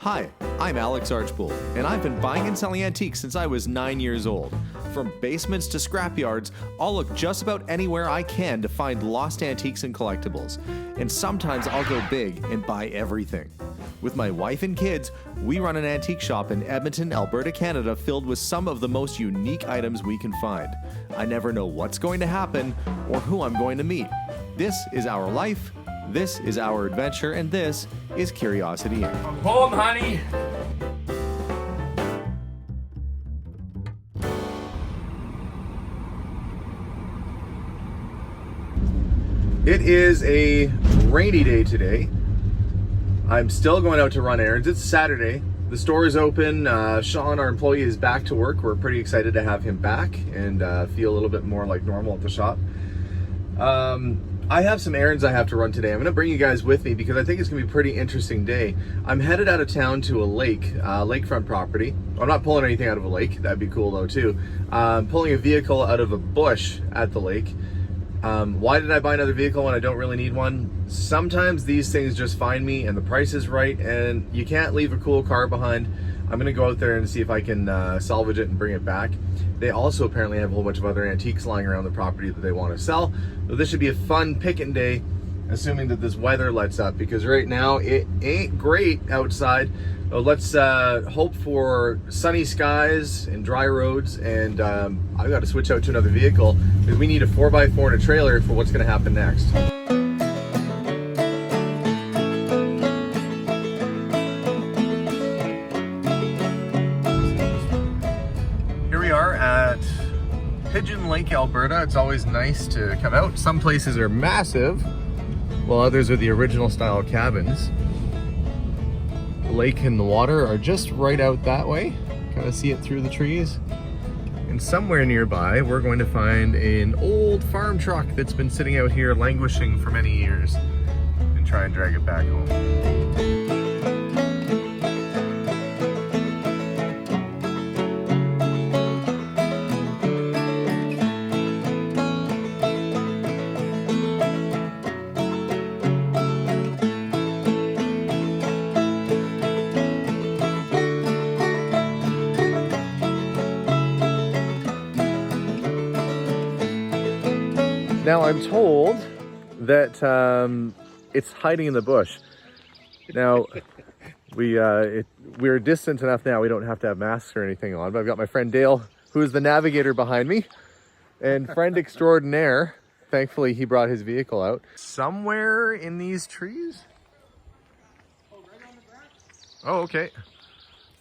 Hi, I'm Alex Archbold, and I've been buying and selling antiques since I was 9 years old. From basements to scrapyards, I'll look just about anywhere I can to find lost antiques and collectibles. And sometimes I'll go big and buy everything. With my wife and kids, we run an antique shop in Edmonton, Alberta, Canada, filled with some of the most unique items we can find. I never know what's going to happen or who I'm going to meet. This is our life, this is our adventure, and this is Curiosity Inc. I'm home, honey. It is a rainy day today. I'm still going out to run errands. It's Saturday. The store is open. Sean, our employee, is back to work. We're pretty excited to have him back and feel a little bit more like normal at the shop. I have some errands I have to run today. I'm going to bring you guys with me because I think it's going to be a pretty interesting day. I'm headed out of town to a lake, lakefront property. I'm not pulling anything out of a lake. That'd be cool though too. I'm pulling a vehicle out of a bush at the lake. Why did I buy another vehicle when I don't really need one? Sometimes these things just find me and the price is right and you can't leave a cool car behind. I'm gonna go out there and see if I can salvage it and bring it back. They also apparently have a whole bunch of other antiques lying around the property that they want to sell. So this should be a fun picking day, assuming that this weather lets up, because right now it ain't great outside. So let's hope for sunny skies and dry roads, and I've got to switch out to another vehicle because we need a 4x4 and a trailer for what's going to happen next. Here we are at Pigeon Lake, Alberta. It's always nice to come out. Some places are massive, while others are the original style cabins. The lake and the water are just right out that way. Kind of see it through the trees. And somewhere nearby, we're going to find an old farm truck that's been sitting out here languishing for many years and try and drag it back home. Now I'm told that it's hiding in the bush. Now we're distant enough now we don't have to have masks or anything on, but I've got my friend Dale, who is the navigator behind me, and friend extraordinaire. Thankfully he brought his vehicle out. Somewhere in these trees? Oh, right on the grass. Oh, okay.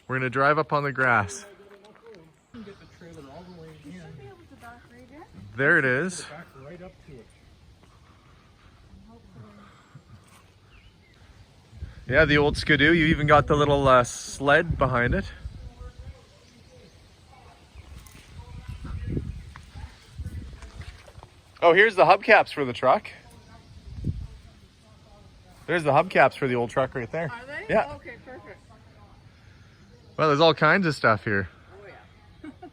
We're gonna drive up on the grass. Get the trailer all the way in. There it is. Back right up to it. Yeah, the old Skidoo. You even got the little sled behind it. Oh, here's the hubcaps for the truck. There's the hubcaps for the old truck right there. Are they? Yeah. Okay, perfect. Well, there's all kinds of stuff here. Oh yeah.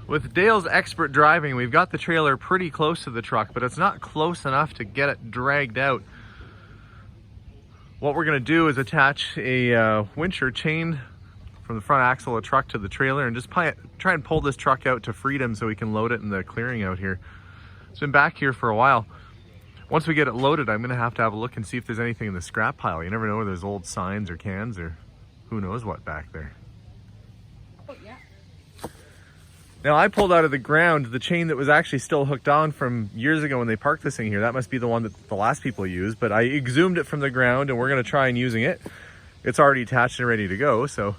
With Dale's expert driving, we've got the trailer pretty close to the truck, but it's not close enough to get it dragged out. What we're gonna do is attach a winch or chain from the front axle of the truck to the trailer and just try and pull this truck out to freedom so we can load it in the clearing out here. It's been back here for a while. Once we get it loaded, I'm gonna have to have a look and see if there's anything in the scrap pile. You never know where there's old signs or cans or who knows what back there. Oh yeah. Now I pulled out of the ground the chain that was actually still hooked on from years ago when they parked this thing here. That must be the one that the last people used, but I exhumed it from the ground and we're gonna try and using it. It's already attached and ready to go, so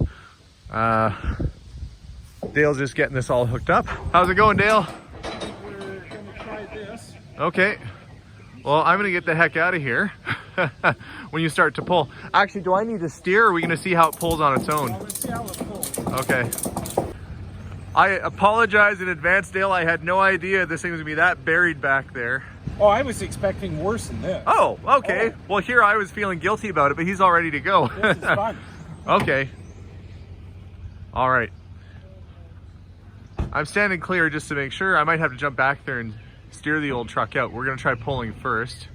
Dale's just getting this all hooked up. How's it going, Dale? We're gonna try this. Okay. Well, I'm gonna get the heck out of here when you start to pull. Actually, do I need to steer or are we gonna see how it pulls on its own? Well, let's see how it pulls. Okay. I apologize in advance, Dale. I had no idea this thing was gonna be that buried back there. Oh, I was expecting worse than this. Oh, okay. Oh. Well, here I was feeling guilty about it, but he's all ready to go. This is fun. Okay. All right. I'm standing clear just to make sure. I might have to jump back there and steer the old truck out. We're gonna try pulling first.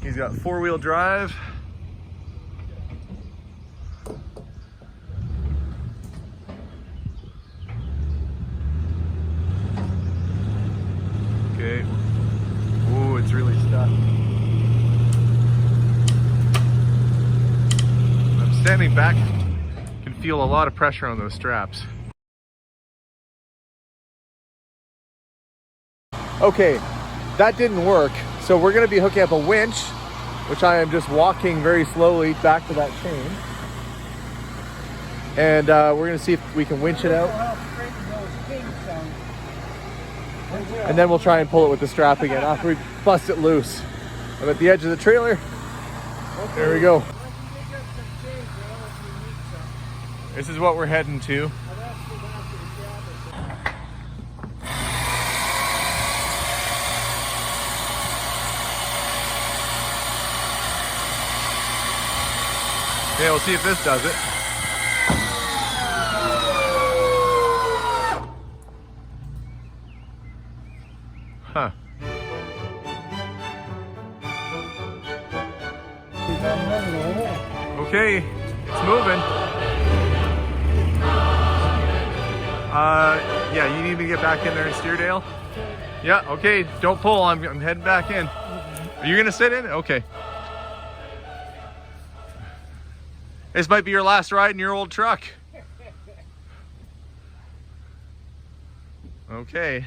He's got four-wheel drive. Standing back, can feel a lot of pressure on those straps. Okay, that didn't work. So we're gonna be hooking up a winch, which I am just walking very slowly back to that chain. And we're gonna see if we can winch it out. And then we'll try and pull it with the strap again after we bust it loose. I'm at the edge of the trailer. There we go. This is what we're heading to. Okay, we'll see if this does it. Huh. Okay, it's moving. Yeah, you need me to get back in there and steer, Dale? Yeah, okay, don't pull, I'm heading back in. Are you gonna sit in? Okay. This might be your last ride in your old truck. Okay.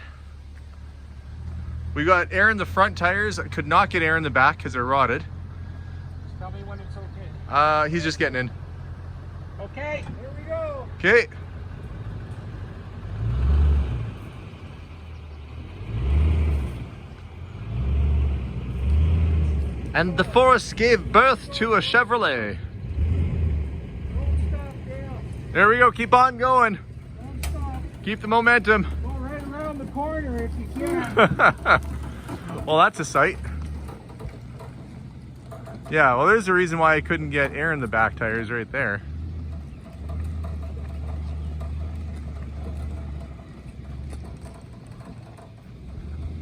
We got air in the front tires. Could not get air in the back because they're rotted. Just tell me when it's okay. He's just getting in. Okay, here we go. Okay. And the force gave birth to a Chevrolet. Don't stop, Dale. There we go. Keep on going. Don't stop. Keep the momentum. Go right around the corner if you can. Well, that's a sight. Yeah, well, there's a reason why I couldn't get air in the back tires right there.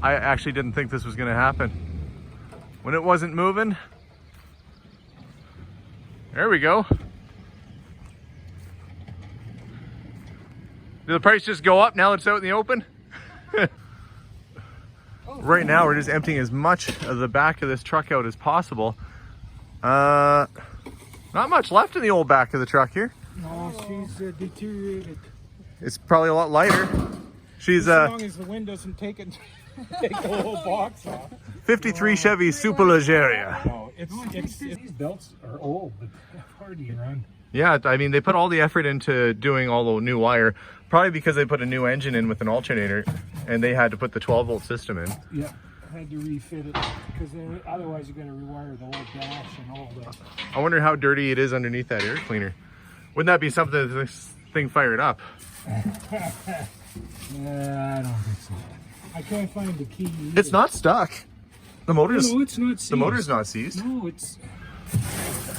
I actually didn't think this was going to happen. When it wasn't moving. There we go. Did the price just go up now that it's out in the open? Right now we're just emptying as much of the back of this truck out as possible. Not much left in the old back of the truck here. No, she's deteriorated. It's probably a lot lighter. She's As long as the wind doesn't take it, take the whole box off. 53 Chevy Superleggera. No, these belts are old, but hard to run. Yeah, I mean, they put all the effort into doing all the new wire, probably because they put a new engine in with an alternator, and they had to put the 12-volt system in. Yeah, had to refit it, because otherwise you're going to rewire the whole dash and all that. I wonder how dirty it is underneath that air cleaner. Wouldn't that be something that this thing fired up? Yeah, I don't think so. I can't find the key either. It's not stuck. The motor's, No, it's not seized. the motor's not seized. No, it's...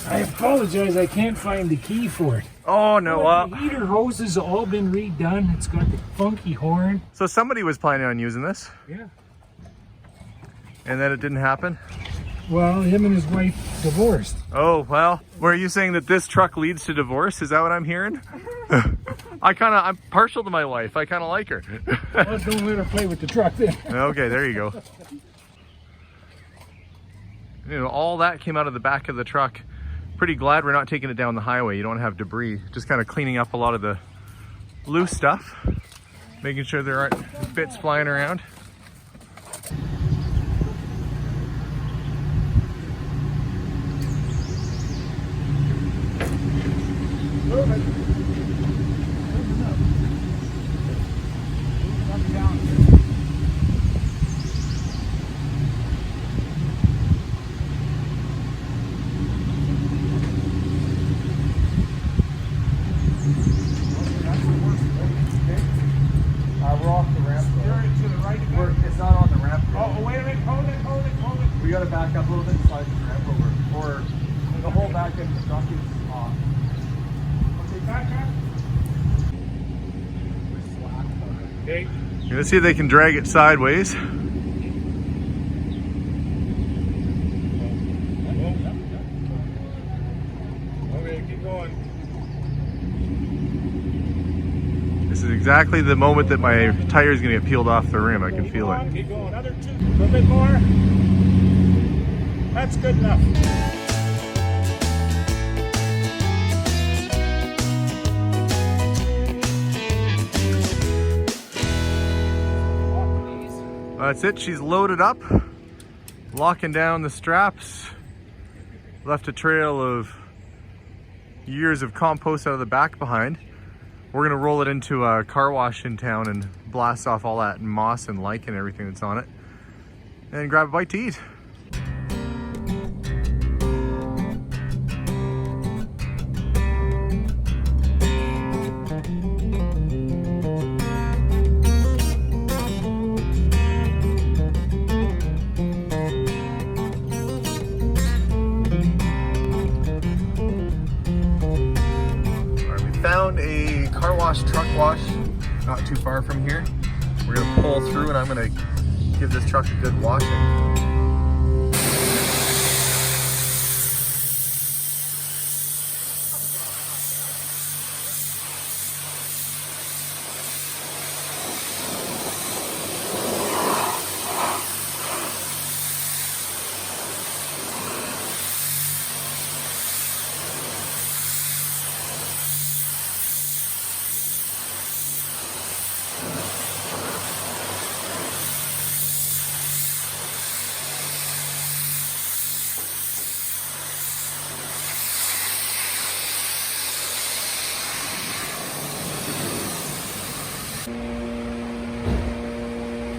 I apologize, I can't find the key for it. Oh, no. The heater hose has all been redone. It's got the funky horn. So somebody was planning on using this, Yeah. and then it didn't happen? Well, him and his wife divorced. Oh, well, were you saying that this truck leads to divorce? Is that what I'm hearing? I'm partial to my wife. I kind of like her. Well, don't let her play with the truck then. Okay, there you go. You know, all that came out of the back of the truck. Pretty glad we're not taking it down the highway. You don't have debris. Just kind of cleaning up a lot of the loose stuff. Making sure there aren't bits flying around. We're off the ramp. To the right again? It's not on the ramp. Oh, wait a minute. Hold it. We got to back up a little bit and slide the ramp over. Or the whole back end of the truck is off. Okay, back up. Okay. Let's see if they can drag it sideways. Okay, keep going. This is exactly the moment that my tire is going to get peeled off the rim. I can feel it. Keep going. Another two. A little bit more. That's good enough. That's it, she's loaded up, locking down the straps, left a trail of years of compost out of the back behind. We're gonna roll it into a car wash in town and blast off all that moss and lichen and everything that's on it, and grab a bite to eat. Found a car wash, truck wash, not too far from here. We're gonna pull through and I'm gonna give this truck a good washing.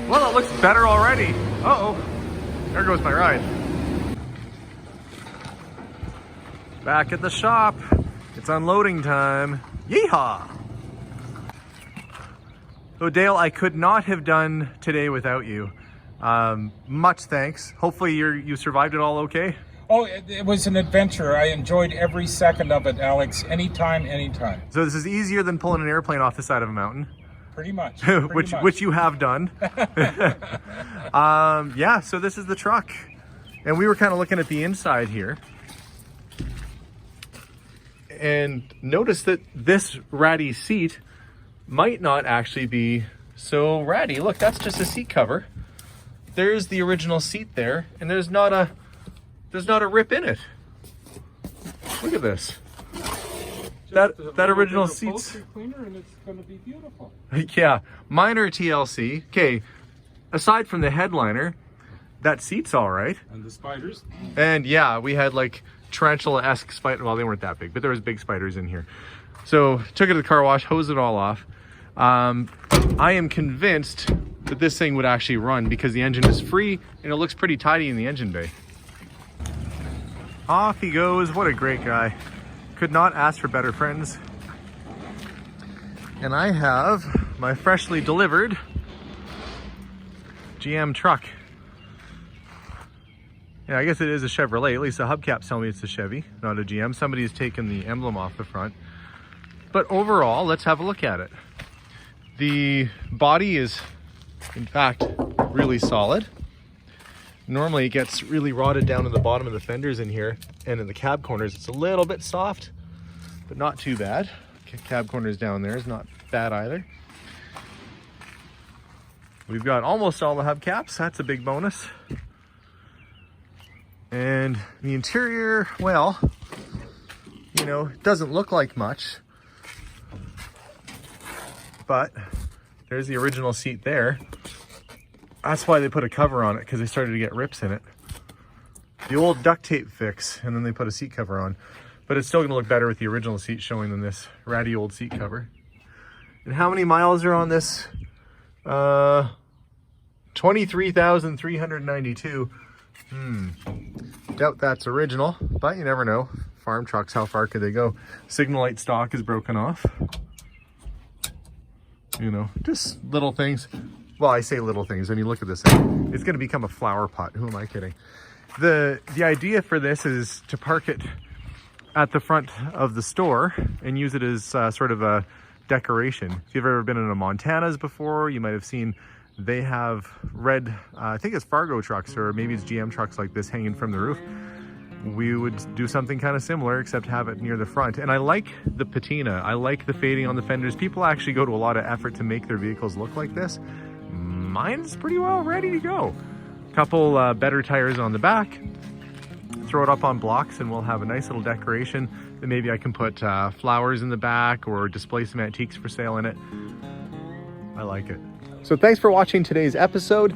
Well, it looks better already. Uh-oh, there goes my ride. Back at the shop. It's unloading time. Yeehaw! So Dale, I could not have done today without you. Much thanks. Hopefully you survived it all okay? Oh, it was an adventure. I enjoyed every second of it, Alex. Anytime, anytime. So this is easier than pulling an airplane off the side of a mountain. Pretty much. which you have done. Yeah, so this is the truck. And we were kind of looking at the inside here. And notice that this ratty seat might not actually be so ratty. Look, that's just a seat cover. There's the original seat there, and there's not a rip in it. Look at this. That original seat's cleaner and it's going to be beautiful. Yeah, minor TLC. Okay, aside from the headliner, that seat's all right. And the spiders. And yeah, we had like tarantula-esque spider. Well, they weren't that big, but there was big spiders in here. So took it to the car wash, hosed it all off. I am convinced that this thing would actually run because the engine is free and it looks pretty tidy in the engine bay. Off he goes. What a great guy. Could not ask for better friends. And I have my freshly delivered GM truck. Yeah, I guess it is a Chevrolet. At least the hubcaps tell me it's a Chevy, not a GM. Somebody's taken the emblem off the front. But overall, let's have a look at it. The body is, in fact, really solid. Normally it gets really rotted down in the bottom of the fenders in here, and in the cab corners it's a little bit soft, but not too bad. Cab corners down there is not bad either. We've got almost all the hubcaps. That's a big bonus. And the interior, well, you know, it doesn't look like much, but there's the original seat there. That's why they put a cover on it, because they started to get rips in it. The old duct tape fix, and then they put a seat cover on. But it's still gonna look better with the original seat showing than this ratty old seat cover. And how many miles are on this? 23,392. Doubt that's original, but you never know. Farm trucks, how far could they go? Signal light stock is broken off. You know, just little things. Well, I say little things. I mean, look at this thing. It's going to become a flower pot. Who am I kidding? The idea for this is to park it at the front of the store and use it as sort of a decoration. If you've ever been in a Montana's before, you might have seen they have red, I think it's Fargo trucks, or maybe it's GM trucks like this hanging from the roof. We would do something kind of similar, except have it near the front. And I like the patina. I like the fading on the fenders. People actually go to a lot of effort to make their vehicles look like this. Mine's pretty well ready to go. Couple better tires on the back. Throw it up on blocks and we'll have a nice little decoration. Then maybe I can put flowers in the back or display some antiques for sale in it. I like it. So thanks for watching today's episode.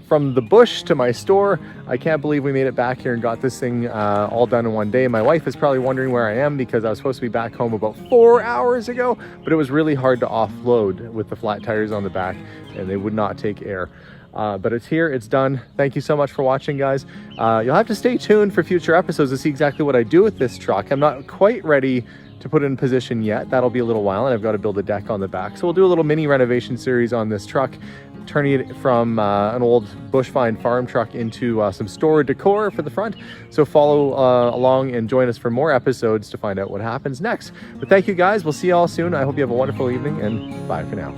from the bush to my store. I can't believe we made it back here and got this thing all done in one day. My wife is probably wondering where I am because I was supposed to be back home about 4 hours ago, but it was really hard to offload with the flat tires on the back and they would not take air. But it's here, it's done. Thank you so much for watching, guys. You'll have to stay tuned for future episodes to see exactly what I do with this truck. I'm not quite ready to put it in position yet. That'll be a little while, and I've got to build a deck on the back. So we'll do a little mini renovation series on this truck, turning it from an old Bushvine farm truck into some store decor for the front. So follow along and join us for more episodes to find out what happens next. But thank you, guys. We'll see you all soon. I hope you have a wonderful evening, and bye for now.